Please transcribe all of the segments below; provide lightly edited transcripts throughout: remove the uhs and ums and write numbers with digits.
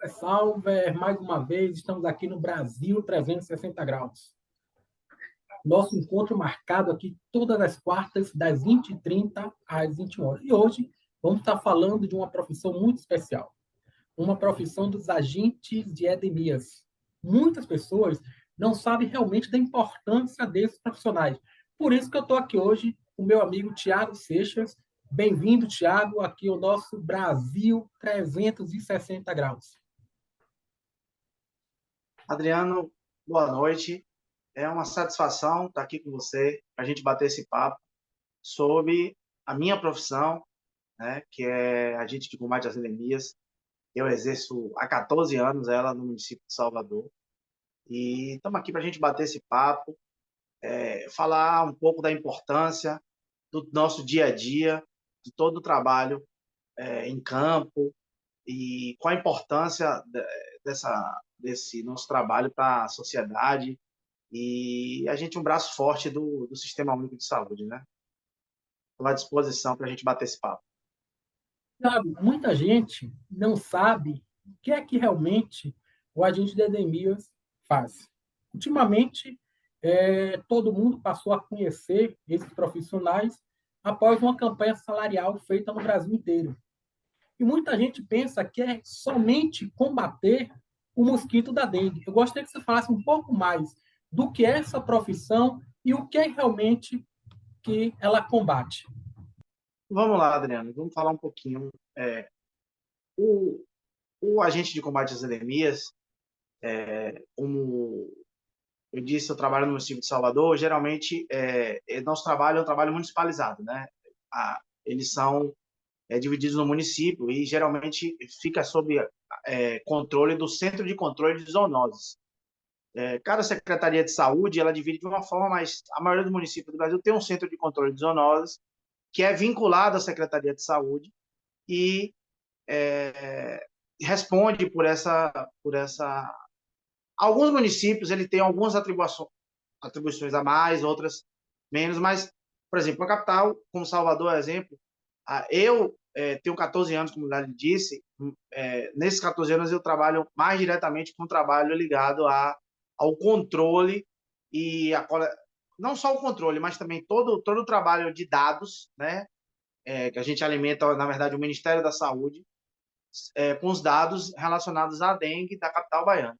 Salve! Mais uma vez, estamos aqui no Brasil 360 graus. Nosso encontro marcado aqui todas as quartas, das 20h30 às 21 horas. E hoje vamos estar falando de uma profissão muito especial, uma profissão dos agentes de endemias. Muitas pessoas não sabem realmente da importância desses profissionais. Por isso que eu estou aqui hoje com o meu amigo Tiago Seixas. Bem-vindo, Tiago, aqui ao nosso Brasil 360 graus. Adriano, boa noite. É uma satisfação estar aqui com você, para a gente bater esse papo sobre a minha profissão, né, que é agente de combate às endemias. Eu exerço há 14 anos ela no município de Salvador. E estamos aqui para a gente bater esse papo, falar um pouco da importância do nosso dia a dia, de todo o trabalho em campo e qual a importância desse nosso trabalho para a sociedade. E a gente é um braço forte do Sistema Único de Saúde, né? Estou à disposição para a gente bater esse papo. Tiago, muita gente não sabe o que é que realmente o agente de endemias faz. Ultimamente, todo mundo passou a conhecer esses profissionais após uma campanha salarial feita no Brasil inteiro. E muita gente pensa que é somente combater o mosquito da dengue. Eu gostaria que você falasse um pouco mais do que é essa profissão e o que é realmente que ela combate. Vamos lá, Adriano, vamos falar um pouquinho. O, o agente de combate às endemias, como eu disse, eu trabalho no município de Salvador. Geralmente, nosso trabalho é um trabalho municipalizado, né? Eles são divididos no município e geralmente fica sob controle do Centro de Controle de Zoonoses. Cada secretaria de saúde ela divide de uma forma, mas a maioria dos municípios do Brasil tem um Centro de Controle de Zoonoses que é vinculado à Secretaria de Saúde e responde por essa. Alguns municípios ele tem algumas atribuições a mais, outras menos, mas, por exemplo, a capital, como Salvador, exemplo, eu tenho 14 anos, como já lhe disse. Nesses 14 anos eu trabalho mais diretamente com o trabalho ligado ao controle e não só o controle, mas também todo o trabalho de dados, né, que a gente alimenta, na verdade, o Ministério da Saúde, com os dados relacionados à dengue da capital baiana.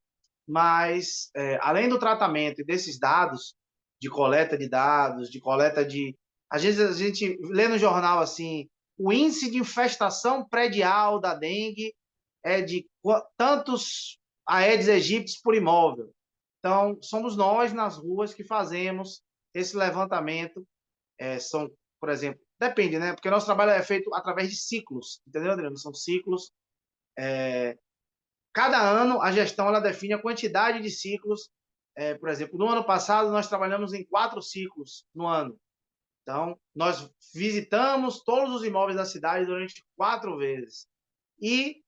Mas, além do tratamento e desses dados, de coleta de dados, de coleta de. Às vezes a gente lê no jornal assim: o índice de infestação predial da dengue é de tantos Aedes aegypti por imóvel. Então, somos nós nas ruas que fazemos esse levantamento. São, por exemplo, depende, né? Porque nosso trabalho é feito através de ciclos, entendeu, Adriano? São ciclos. Cada ano, a gestão ela define a quantidade de ciclos. Por exemplo, no ano passado, nós trabalhamos em 4 ciclos no ano. Então, nós visitamos todos os imóveis da cidade durante 4 vezes. E,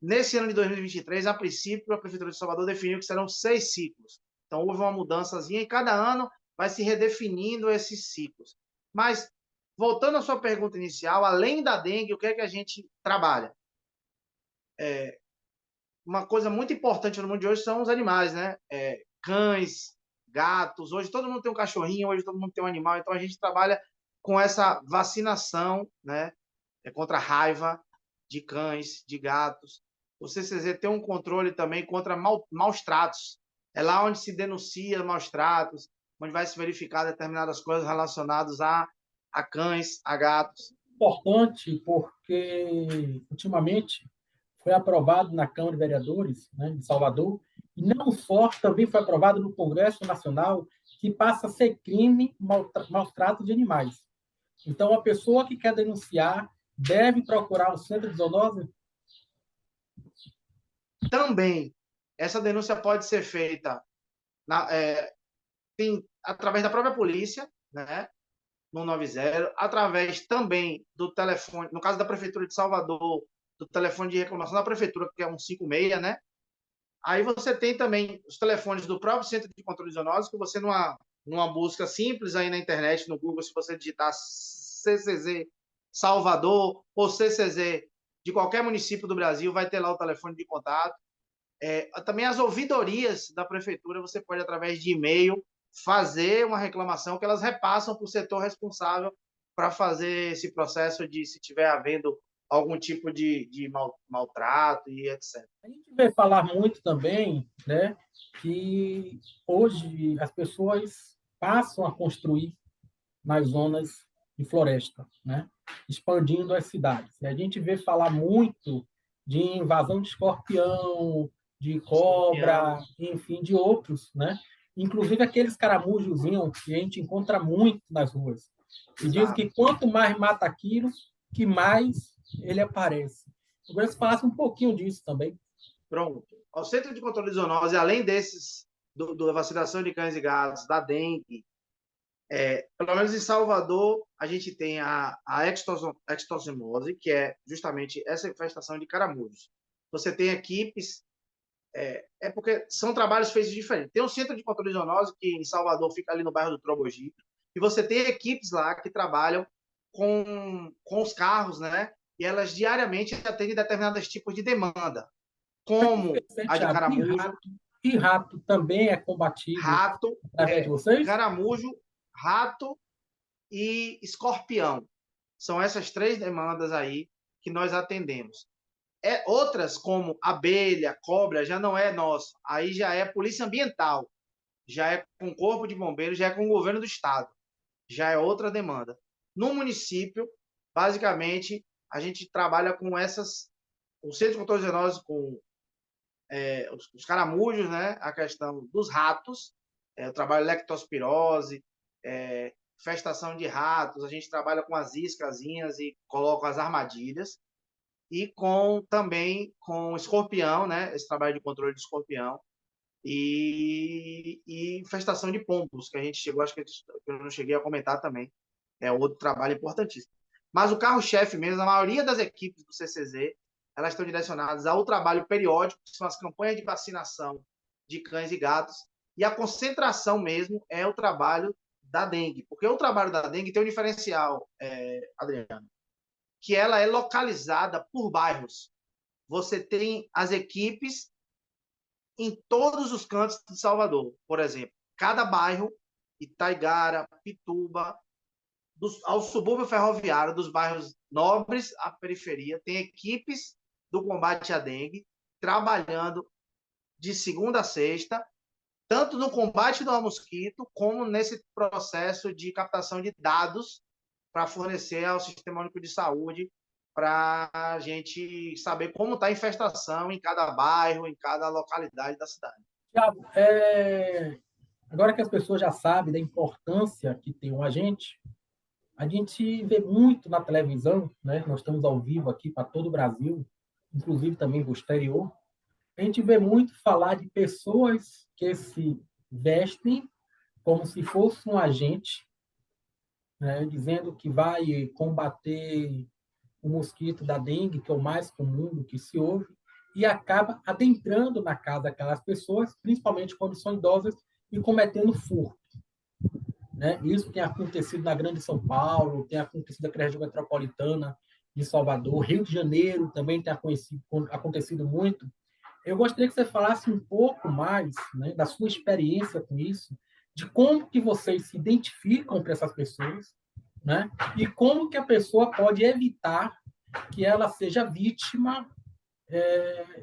nesse ano de 2023, a princípio, a Prefeitura de Salvador definiu que serão 6 ciclos. Então, houve uma mudançazinha e cada ano vai se redefinindo esses ciclos. Mas, voltando à sua pergunta inicial, além da dengue, o que é que a gente trabalha? Uma coisa muito importante no mundo de hoje são os animais, né? Cães, gatos. Hoje todo mundo tem um cachorrinho, hoje todo mundo tem um animal. Então a gente trabalha com essa vacinação, né? Contra a raiva de cães, de gatos. O CCZ tem um controle também contra maus tratos. É lá onde se denuncia maus tratos, onde vai se verificar determinadas coisas relacionadas a cães, a gatos. Importante porque, ultimamente, foi aprovado na Câmara de Vereadores, né, de Salvador, e não só, também foi aprovado no Congresso Nacional, que passa a ser crime maus tratos de animais. Então, a pessoa que quer denunciar deve procurar o centro de zoonose. Também, essa denúncia pode ser feita através da própria polícia, né? No 90, através também do telefone, no caso da Prefeitura de Salvador, do telefone de reclamação da Prefeitura, que é um 56, né? Aí você tem também os telefones do próprio Centro de Controle de Zoonoses, que você, numa busca simples aí na internet, no Google, se você digitar CCZ Salvador ou CCZ de qualquer município do Brasil, vai ter lá o telefone de contato. Também as ouvidorias da prefeitura, você pode, através de e-mail, fazer uma reclamação que elas repassam para o setor responsável para fazer esse processo de, se tiver havendo algum tipo de maltrato e etc. A gente vê falar muito também, né, que hoje as pessoas passam a construir nas zonas de floresta, né, expandindo as cidades. E a gente vê falar muito de invasão de escorpião, de Escorpião, cobra, enfim, de outros, né? Inclusive aqueles caramujozinhos que a gente encontra muito nas ruas. E diz exato. que quanto mais mata aquilo, que mais ele aparece. Eu gostaria que você falasse um pouquinho disso também. Pronto. O Centro de Controle de Zoonose, além desses, da vacinação de cães e gatos, da dengue, pelo menos em Salvador, a gente tem a extossomose, que é justamente essa infestação de caramujos. Você tem equipes, porque são trabalhos feitos diferentes. Tem um centro de controle de zoonose, que em Salvador fica ali no bairro do Trobogi, e você tem equipes lá que trabalham com os carros, né? E elas diariamente atendem determinados tipos de demanda, como a de Thiago, caramujo, e rato também é combatido rato, através de vocês? caramujo, rato e escorpião. São essas três demandas aí que nós atendemos. Outras, como abelha, cobra, já não é nosso. Aí já é polícia ambiental, já é com o corpo de bombeiros, já é com o governo do estado. Já é outra demanda. No município, basicamente, a gente trabalha com essas, o centro de controle de zoonose, com os caramujos, né? A questão dos ratos, o trabalho lectospirose, infestação de ratos, a gente trabalha com as iscasinhas e coloca as armadilhas, e também com escorpião, né? Esse trabalho de controle de escorpião, e infestação de pombos, que a gente chegou, acho que eu não cheguei a comentar também, é outro trabalho importantíssimo. Mas o carro-chefe mesmo, a maioria das equipes do CCZ, elas estão direcionadas ao trabalho periódico, que são as campanhas de vacinação de cães e gatos, e a concentração mesmo é o trabalho da dengue, porque o trabalho da dengue tem um diferencial, Adriano, que ela é localizada por bairros. Você tem as equipes em todos os cantos de Salvador. Por exemplo, cada bairro, Itaigara, Pituba, ao subúrbio ferroviário, dos bairros nobres à periferia, tem equipes do combate à dengue trabalhando de segunda a sexta, tanto no combate do mosquito, como nesse processo de captação de dados para fornecer ao Sistema Único de Saúde, para a gente saber como está a infestação em cada bairro, em cada localidade da cidade. Thiago, agora que as pessoas já sabem da importância que tem um agente, a gente vê muito na televisão, né? Nós estamos ao vivo aqui para todo o Brasil, inclusive também do exterior. A gente vê muito falar de pessoas que se vestem como se fosse um agente, né? Dizendo que vai combater o mosquito da dengue, que é o mais comum do que se ouve, e acaba adentrando na casa daquelas pessoas, principalmente quando são idosas, e cometendo furto. Né? Isso tem acontecido na Grande São Paulo, tem acontecido aqui na região metropolitana de Salvador, Rio de Janeiro também tem acontecido muito. Eu gostaria que você falasse um pouco mais, né, da sua experiência com isso, de como que vocês se identificam para essas pessoas, né? E como que a pessoa pode evitar que ela seja vítima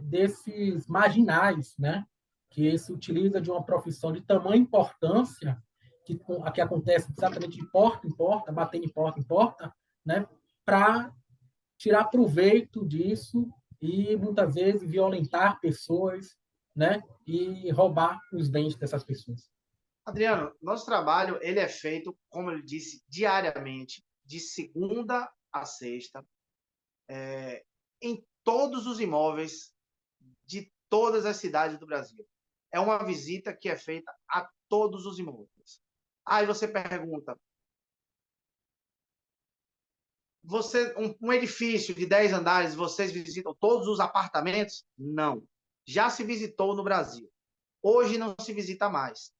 desses marginais, né? Que se utiliza de uma profissão de tamanha importância, que acontece exatamente de porta em porta, batendo em porta, né? Para tirar proveito disso e muitas vezes violentar pessoas, né? E roubar os bens dessas pessoas. Adriano, nosso trabalho ele é feito, como ele disse, diariamente, de segunda a sexta, em todos os imóveis de todas as cidades do Brasil. É uma visita que é feita a todos os imóveis. Aí você pergunta, um edifício de 10 andares, vocês visitam todos os apartamentos? Não. Já se visitou no Brasil. Hoje não se visita mais.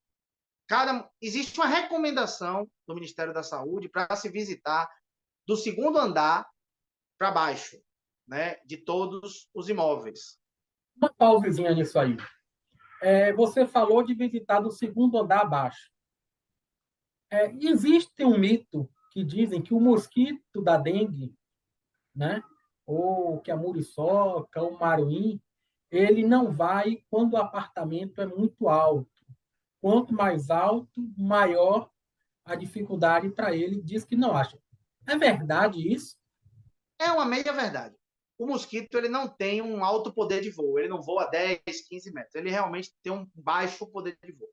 Existe uma recomendação do Ministério da Saúde para se visitar do segundo andar para baixo. né, de todos os imóveis. Uma pausezinha nisso aí. Você falou de visitar do segundo andar abaixo. Existe um mito que dizem que o mosquito da dengue, né, ou que a muriçoca, o maruim, ele não vai quando o apartamento é muito alto. Quanto mais alto, maior a dificuldade para ele, diz que não acha. É verdade isso? É uma meia verdade. O mosquito ele não tem um alto poder de voo, ele não voa 10, 15 metros, ele realmente tem um baixo poder de voo.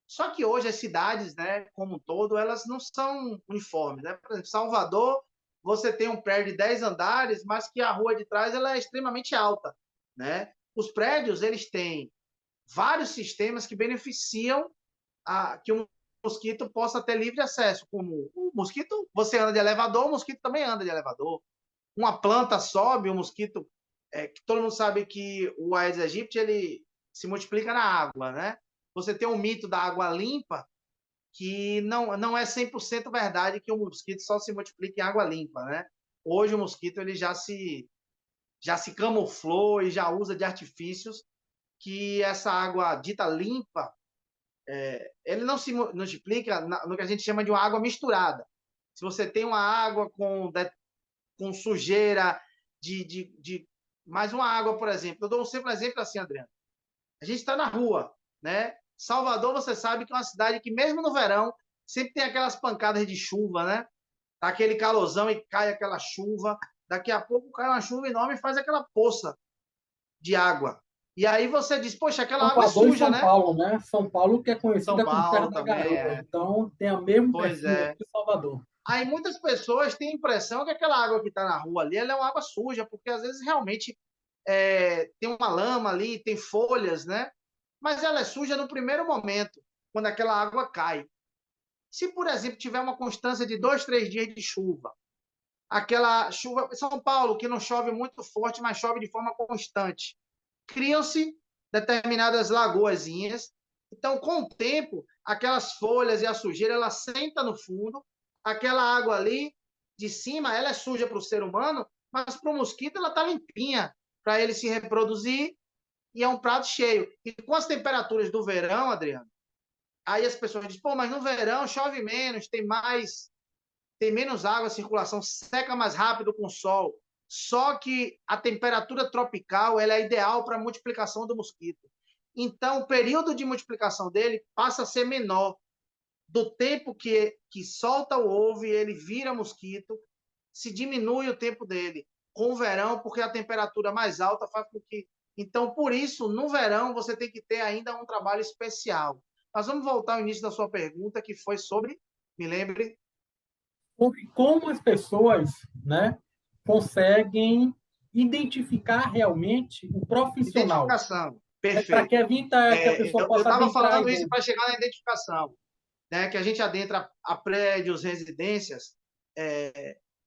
Só que hoje as cidades, né, como um todo, elas não são uniformes. Né? Por exemplo, Salvador, você tem um prédio de 10 andares, mas que a rua de trás ela é extremamente alta. Né? Os prédios eles têm vários sistemas que beneficiam que o mosquito possa ter livre acesso. Como o mosquito, você anda de elevador, o mosquito também anda de elevador. Uma planta sobe, o mosquito, que todo mundo sabe que o Aedes aegypti ele se multiplica na água, né? Você tem um mito da água limpa, que não é 100% verdade que o mosquito só se multiplica em água limpa, né? Hoje o mosquito ele já se camuflou e já usa de artifícios que essa água dita limpa, ele não se multiplica no que a gente chama de uma água misturada. Se você tem uma água com sujeira de mais uma água, por exemplo. Eu dou um simples exemplo assim, Adriano. A gente está na rua, né? Salvador, você sabe que é uma cidade que, mesmo no verão, sempre tem aquelas pancadas de chuva, né? Tá aquele calorzão e cai aquela chuva. Daqui a pouco cai uma chuva enorme e faz aquela poça de água. E aí você diz, poxa, aquela água é Salvador e suja, São né? Paulo, né? São Paulo que é São conhecida como Terra Paulo da também, Garoa. Então, tem o mesmo pois perfil é. aqui de Salvador. Aí muitas pessoas têm a impressão que aquela água que está na rua ali, ela é uma água suja, porque às vezes realmente tem uma lama ali, tem folhas, né? Mas ela é suja no primeiro momento, quando aquela água cai. Se, por exemplo, tiver uma constância de 2, 3 dias de chuva, aquela chuva, São Paulo, que não chove muito forte, mas chove de forma constante, criam-se determinadas lagoazinhas. Então, com o tempo, aquelas folhas e a sujeira, ela senta no fundo, aquela água ali de cima, ela é suja para o ser humano, mas para o mosquito ela está limpinha, para ele se reproduzir, e é um prato cheio. E com as temperaturas do verão, Adriano, aí as pessoas dizem, pô, mas no verão chove menos, tem menos água, a circulação seca mais rápido com o sol. Só que a temperatura tropical ela é ideal para a multiplicação do mosquito. Então, o período de multiplicação dele passa a ser menor. Do tempo que solta o ovo e ele vira mosquito, se diminui o tempo dele. Com o verão, porque a temperatura mais alta faz com que. Então, por isso, no verão, você tem que ter ainda um trabalho especial. Mas vamos voltar ao início da sua pergunta, que foi sobre, me lembre, Como as pessoas, né, conseguem identificar realmente o profissional, identificação. para que Perfeito. evita que a pessoa Eu possa estava adentrar falando em isso dentro. para chegar na identificação, né? Que a gente adentra a prédios, residências.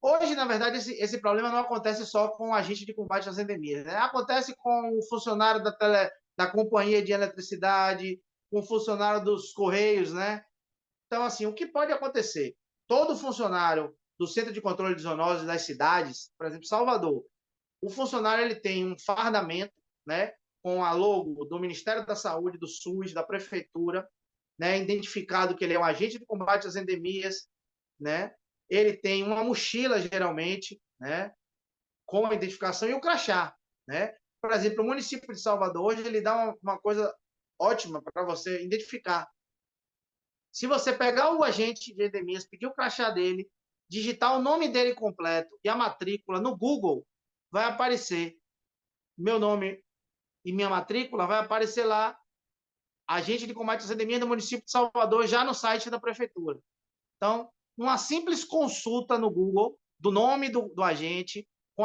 Hoje, na verdade, esse problema não acontece só com o agente de combate às endemias. Né? Acontece com o funcionário da companhia de eletricidade, com o funcionário dos Correios. Né? Então, assim, o que pode acontecer? Todo funcionário do Centro de Controle de Zoonoses das cidades, por exemplo, Salvador, o funcionário ele tem um fardamento, né, com a logo do Ministério da Saúde, do SUS, da Prefeitura, né, identificado que ele é um agente de combate às endemias, né, ele tem uma mochila, geralmente, né, com a identificação e o crachá. Né. Por exemplo, o município de Salvador, hoje, ele dá uma coisa ótima para você identificar. Se você pegar o agente de endemias, pedir o crachá dele, digitar o nome dele completo e a matrícula no Google, vai aparecer meu nome e minha matrícula, vai aparecer lá, agente de combate às endemias do município de Salvador, já no site da prefeitura. Então, uma simples consulta no Google do nome do agente, com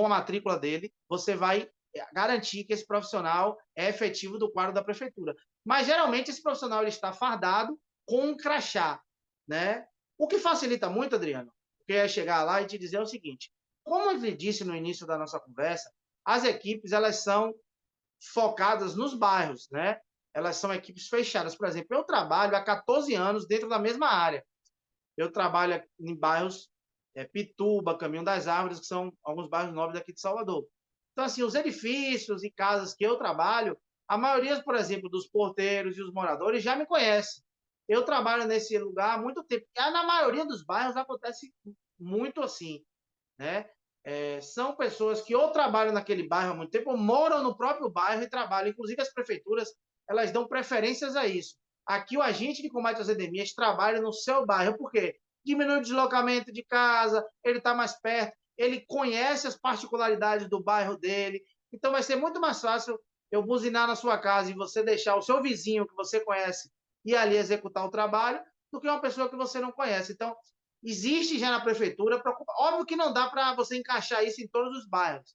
a matrícula dele, você vai garantir que esse profissional é efetivo do quadro da prefeitura. Mas, geralmente, esse profissional ele está fardado com um crachá. Né? O que facilita muito, Adriano, porque é chegar lá e te dizer o seguinte, como eu lhe disse no início da nossa conversa, as equipes elas são focadas nos bairros, né? Elas são equipes fechadas. Por exemplo, eu trabalho há 14 anos dentro da mesma área. Eu trabalho em bairros Pituba, Caminho das Árvores, que são alguns bairros nobres daqui de Salvador. Então, assim, os edifícios e casas que eu trabalho, a maioria, por exemplo, dos porteiros e os moradores já me conhecem. Eu trabalho nesse lugar há muito tempo. Na maioria dos bairros acontece muito assim, né? São pessoas que ou trabalham naquele bairro há muito tempo, ou moram no próprio bairro e trabalham. Inclusive, as prefeituras, elas dão preferências a isso. Aqui, o agente de combate às endemias trabalha no seu bairro. Por quê? Diminui o deslocamento de casa, ele está mais perto, ele conhece as particularidades do bairro dele. Então, vai ser muito mais fácil eu buzinar na sua casa e você deixar o seu vizinho que você conhece ir ali executar o trabalho, do que uma pessoa que você não conhece. Então, existe já na prefeitura, óbvio que não dá para você encaixar isso em todos os bairros,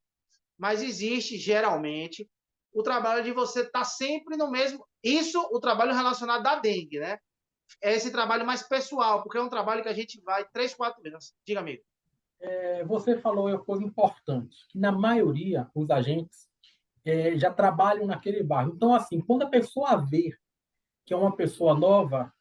mas existe geralmente o trabalho de você estar sempre no mesmo. Isso, o trabalho relacionado à dengue, né? É esse trabalho mais pessoal, porque é um trabalho que a gente vai 3, 4 vezes. Diga, amigo. Você falou uma coisa importante, que na maioria os agentes já trabalham naquele bairro. Então, assim, quando a pessoa vê que é uma pessoa nova,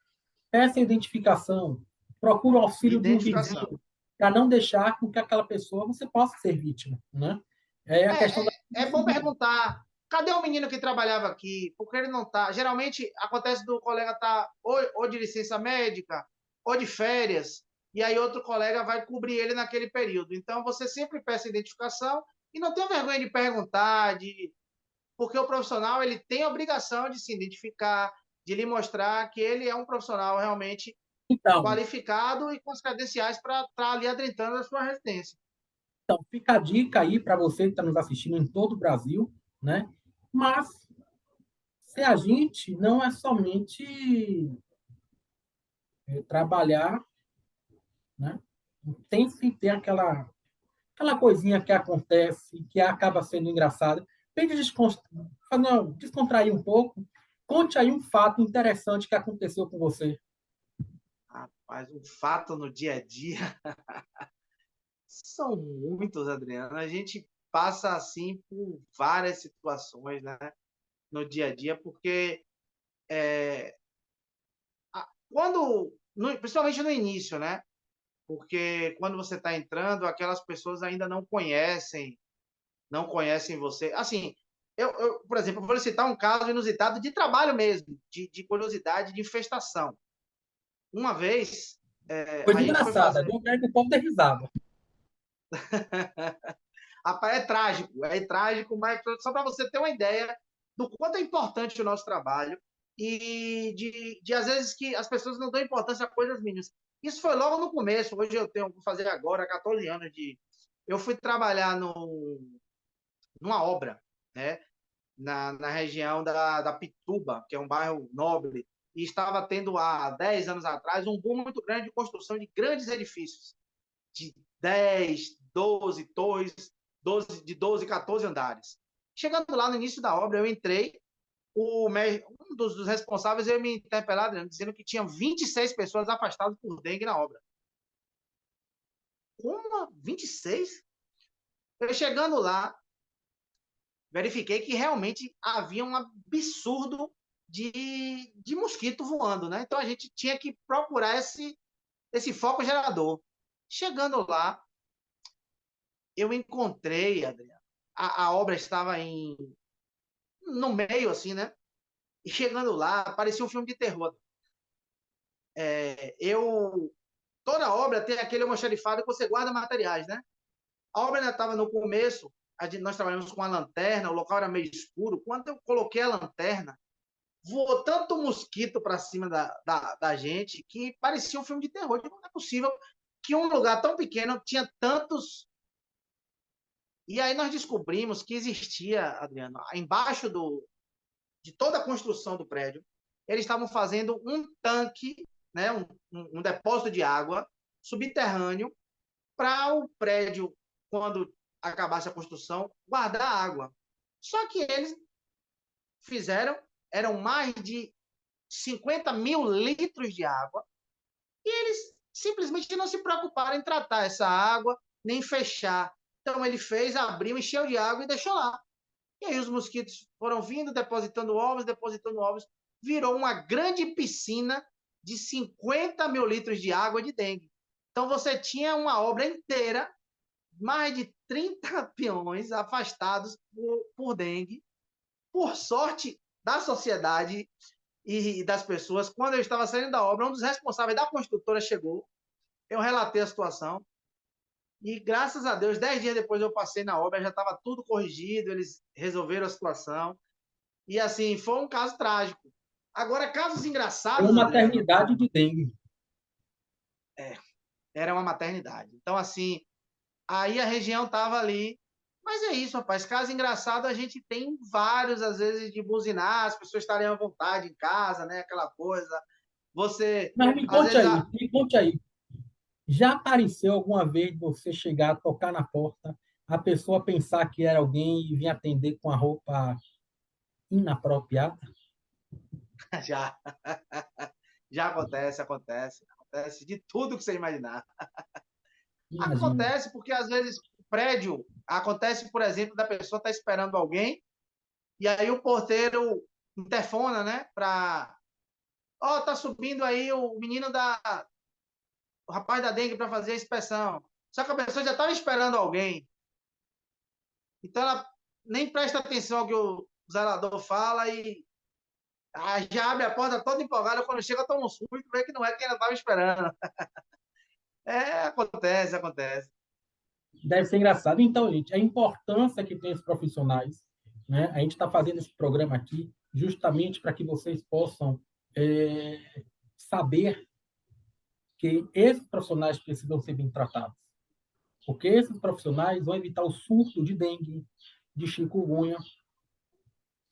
peça identificação, procura o auxílio de um Identificação. vizinho, para não deixar com que aquela pessoa você possa ser vítima, né? É a questão da É bom perguntar. Cadê o menino que trabalhava aqui? Por que ele não está? Geralmente acontece do colega estar ou de licença médica ou de férias, e aí outro colega vai cobrir ele naquele período. Então você sempre peça identificação e não tenha vergonha de perguntar, porque o profissional ele tem a obrigação de se identificar, de lhe mostrar que ele é um profissional realmente Então, qualificado e com as credenciais para estar ali adentrando a sua residência. fica a dica aí para você que está nos assistindo em todo o Brasil, né? Mas ser agente não é somente trabalhar, né? Tem que ter aquela coisinha que acontece, que acaba sendo engraçada. Tem que descontrair um pouco. Conte aí um fato interessante que aconteceu com você. Rapaz, um fato no dia a dia. São muitos, Adriano. A gente passa assim por várias situações, né, no dia a dia, porque principalmente no início, né? Porque quando você está entrando, aquelas pessoas ainda não conhecem você. Assim, por exemplo, vou citar um caso inusitado de trabalho mesmo, de curiosidade, de infestação. Uma vez, Coisa a gente foi engraçada, fazer. eu quero que o povo dê risada. Rapaz, é trágico, mas só para você ter uma ideia do quanto é importante o nosso trabalho e de às vezes que as pessoas não dão importância a coisas mínimas. Isso foi logo no começo. Hoje eu tenho que fazer agora 14 anos de. Eu fui trabalhar numa obra, né, na região da Pituba, que é um bairro nobre, e estava tendo há 10 anos atrás um boom muito grande de construção de grandes edifícios, de 10, 12 torres, 12, 14 andares. Chegando lá no início da obra, eu entrei, um dos responsáveis veio me interpelar, dizendo que tinha 26 pessoas afastadas por dengue na obra. Como? 26? Eu chegando lá, verifiquei que realmente havia um absurdo de mosquito voando, né? Então a gente tinha que procurar esse foco gerador. Chegando lá, eu encontrei, Adriano, a obra estava no meio, assim, né? E chegando lá, parecia um filme de terror. Toda obra tem aquele almoxarifado que você guarda materiais, né? A obra ainda estava no começo, nós trabalhamos com a lanterna, o local era meio escuro. Quando eu coloquei a lanterna, voou tanto mosquito para cima da gente que parecia um filme de terror. Não é possível que um lugar tão pequeno tinha tantos. E aí nós descobrimos que existia, Adriano, embaixo de toda a construção do prédio, eles estavam fazendo um tanque, né, um depósito de água subterrâneo para o prédio, quando acabasse a construção, guardar água. Só que eles fizeram, eram mais de 50 mil litros de água, e eles simplesmente não se preocuparam em tratar essa água, nem fechar. Então ele fez, abriu, encheu de água e deixou lá. E aí os mosquitos foram vindo, depositando ovos, virou uma grande piscina de 50 mil litros de água de dengue. Então, você tinha uma obra inteira, mais de 30 peões afastados por dengue. Por sorte da sociedade e das pessoas, quando eu estava saindo da obra, um dos responsáveis da construtora chegou, eu relatei a situação, e graças a Deus, 10 dias depois eu passei na obra, já estava tudo corrigido, eles resolveram a situação, e assim, foi um caso trágico. Agora, casos É uma engraçados, Adriano, maternidade de dengue. era uma maternidade. Então, assim, aí a região estava ali. Mas é isso, rapaz. Caso engraçado, a gente tem vários, às vezes, de buzinar, as pessoas estarem à vontade em casa, né? Aquela coisa. Você, Mas às vezes, me conte aí. Já apareceu alguma vez você chegar, tocar na porta, a pessoa pensar que era alguém e vir atender com a roupa inapropriada? já, já acontece de tudo que você imaginar. Imagina. Acontece porque, às vezes, o prédio, acontece, por exemplo, da pessoa estar esperando alguém, e aí o porteiro interfona, né? Ó, tá subindo aí o menino o rapaz da dengue para fazer a inspeção. Só que a pessoa já estava esperando alguém. Então ela nem presta atenção ao que o zelador fala e já abre a porta toda empolgada. Quando chega, toma um susto e vê que não é quem ela estava esperando. Acontece. Deve ser engraçado. Então, gente, a importância que tem os profissionais, né? A gente está fazendo esse programa aqui justamente para que vocês possam saber que esses profissionais precisam ser bem tratados. Porque esses profissionais vão evitar o surto de dengue, de chikungunya,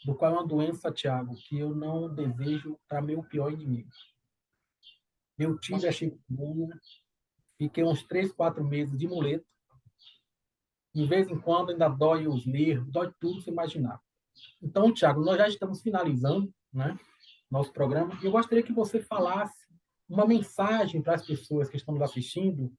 do qual é uma doença, Tiago, que eu não desejo para meu pior inimigo. Eu Com tive a certeza. chikungunya, fiquei uns 3, 4 meses de muleta. De vez em quando ainda dói os nervos, dói tudo, se imaginar. Então, Tiago, nós já estamos finalizando, né, nosso programa, e eu gostaria que você falasse uma mensagem para as pessoas que estão nos assistindo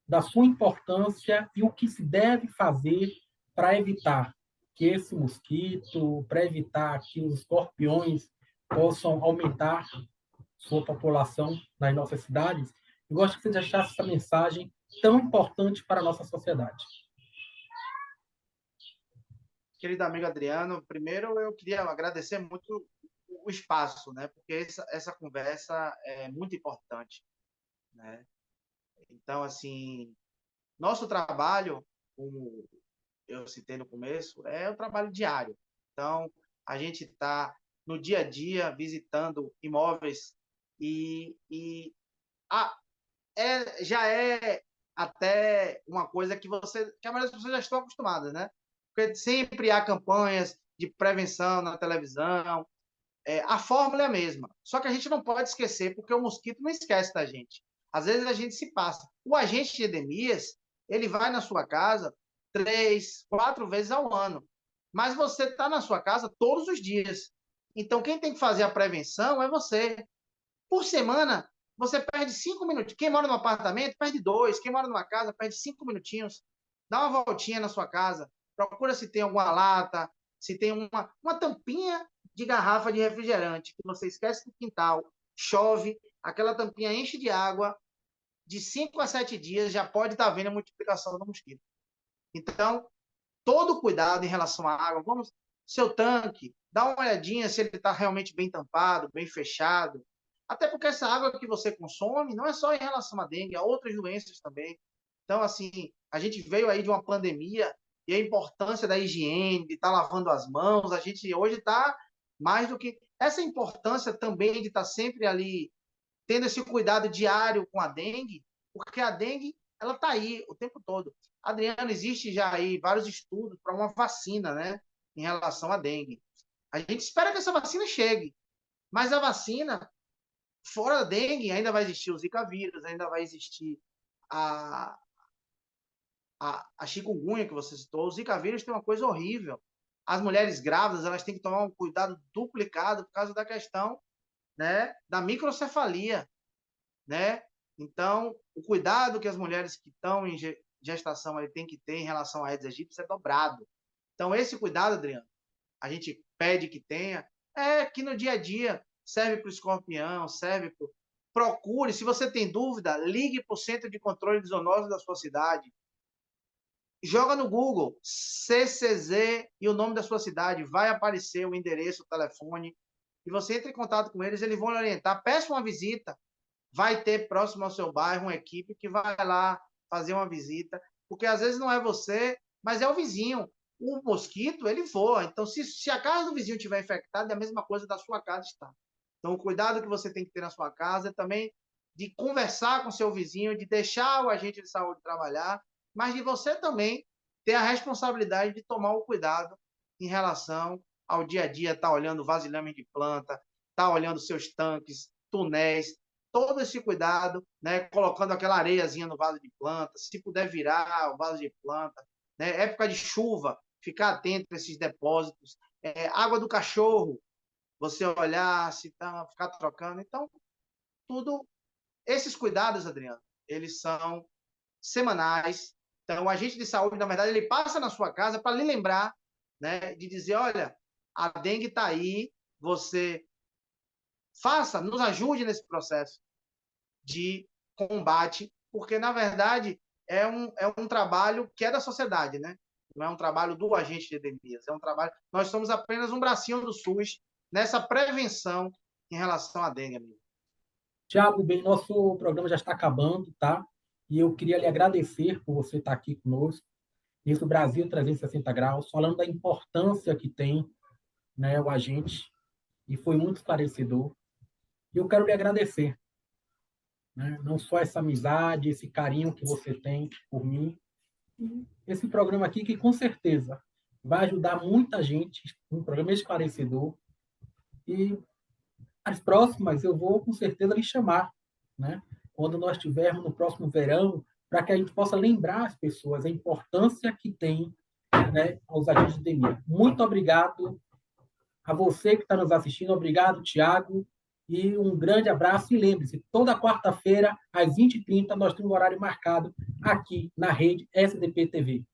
da sua importância e o que se deve fazer para evitar que esse mosquito, para evitar que os escorpiões possam aumentar sua população nas nossas cidades. Eu gosto que você deixasse essa mensagem tão importante para a nossa sociedade. Querido amigo Adriano, primeiro eu queria agradecer muito o espaço, né? Porque essa conversa é muito importante, né? Então, assim, nosso trabalho, como eu citei no começo, é o trabalho diário. Então, a gente está no dia a dia visitando imóveis e ah, já é até uma coisa que a maioria das pessoas já estão acostumadas, né? Porque sempre há campanhas de prevenção na televisão, a fórmula é a mesma. Só que a gente não pode esquecer, porque o mosquito não esquece da gente. Às vezes a gente se passa. O agente de endemias, ele vai na sua casa 3, 4 vezes ao ano. Mas você está na sua casa todos os dias. Então, quem tem que fazer a prevenção é você. Por semana, você perde 5 minutos. Quem mora no apartamento, perde 2. Quem mora numa casa, perde 5 minutinhos. Dá uma voltinha na sua casa. Procura se tem alguma lata, se tem uma tampinha de garrafa de refrigerante que você esquece no quintal, chove, aquela tampinha enche de água, de 5 a 7 dias já pode estar vendo a multiplicação do mosquito. Então, todo cuidado em relação à água. Vamos, seu tanque, dá uma olhadinha se ele está realmente bem tampado, bem fechado. Até porque essa água que você consome não é só em relação à dengue, há outras doenças também. Então, assim, a gente veio aí de uma pandemia e a importância da higiene, de estar lavando as mãos, a gente hoje está mais do que. Essa importância também de estar sempre ali tendo esse cuidado diário com a dengue, porque a dengue ela está aí o tempo todo. Adriano, existe já aí vários estudos para uma vacina, né, em relação à dengue. A gente espera que essa vacina chegue, mas a vacina, fora a dengue, ainda vai existir o Zika vírus, ainda vai existir a, a chikungunya que você citou. O Zika vírus tem uma coisa horrível. As mulheres grávidas elas têm que tomar um cuidado duplicado por causa da questão, né, da microcefalia, né? Então, o cuidado que as mulheres que estão em gestação aí têm que ter em relação a Aedes aegypti é dobrado. Então, esse cuidado, Adriano, a gente pede que tenha, que no dia a dia serve para o escorpião, serve procure, se você tem dúvida, ligue para o Centro de Controle de Zoonose da sua cidade. Joga no Google CCZ e o nome da sua cidade, vai aparecer o endereço, o telefone, e você entra em contato com eles, eles vão lhe orientar. Peça uma visita, vai ter próximo ao seu bairro uma equipe que vai lá fazer uma visita, porque às vezes não é você, mas é o vizinho. O mosquito, ele voa. Então, se a casa do vizinho estiver infectada, é a mesma coisa da sua casa estar. Então, o cuidado que você tem que ter na sua casa é também de conversar com seu vizinho, de deixar o agente de saúde trabalhar, mas de você também ter a responsabilidade de tomar o cuidado em relação ao dia a dia, estar olhando vasilhame de planta, estar olhando seus tanques, túneis, todo esse cuidado, né, colocando aquela areiazinha no vaso de planta, se puder virar o vaso de planta, né, época de chuva, ficar atento a esses depósitos, água do cachorro, você olhar, se tá, ficar trocando, então, tudo, esses cuidados, Adriano, eles são semanais. Então, o agente de saúde, na verdade, ele passa na sua casa para lhe lembrar, né, de dizer, olha, a dengue está aí, você faça, nos ajude nesse processo de combate, porque, na verdade, é um trabalho que é da sociedade, né? Não é um trabalho do agente de endemias, é um trabalho... Nós somos apenas um bracinho do SUS nessa prevenção em relação à dengue, amigo. Tiago, bem, nosso programa já está acabando, tá? E eu queria lhe agradecer por você estar aqui conosco, nesse Brasil 360 graus, falando da importância que tem, né, o agente, e foi muito esclarecedor. E eu quero lhe agradecer, né? Não só essa amizade, esse carinho que você tem por mim, esse programa aqui que com certeza vai ajudar muita gente, um programa esclarecedor, e as próximas eu vou com certeza lhe chamar, né? Quando nós estivermos no próximo verão, para que a gente possa lembrar as pessoas a importância que tem, né, aos agentes de endemia. Muito obrigado a você que está nos assistindo, obrigado, Tiago, e um grande abraço. E lembre-se, toda quarta-feira, às 20h30, nós temos um horário marcado aqui na rede SDP TV.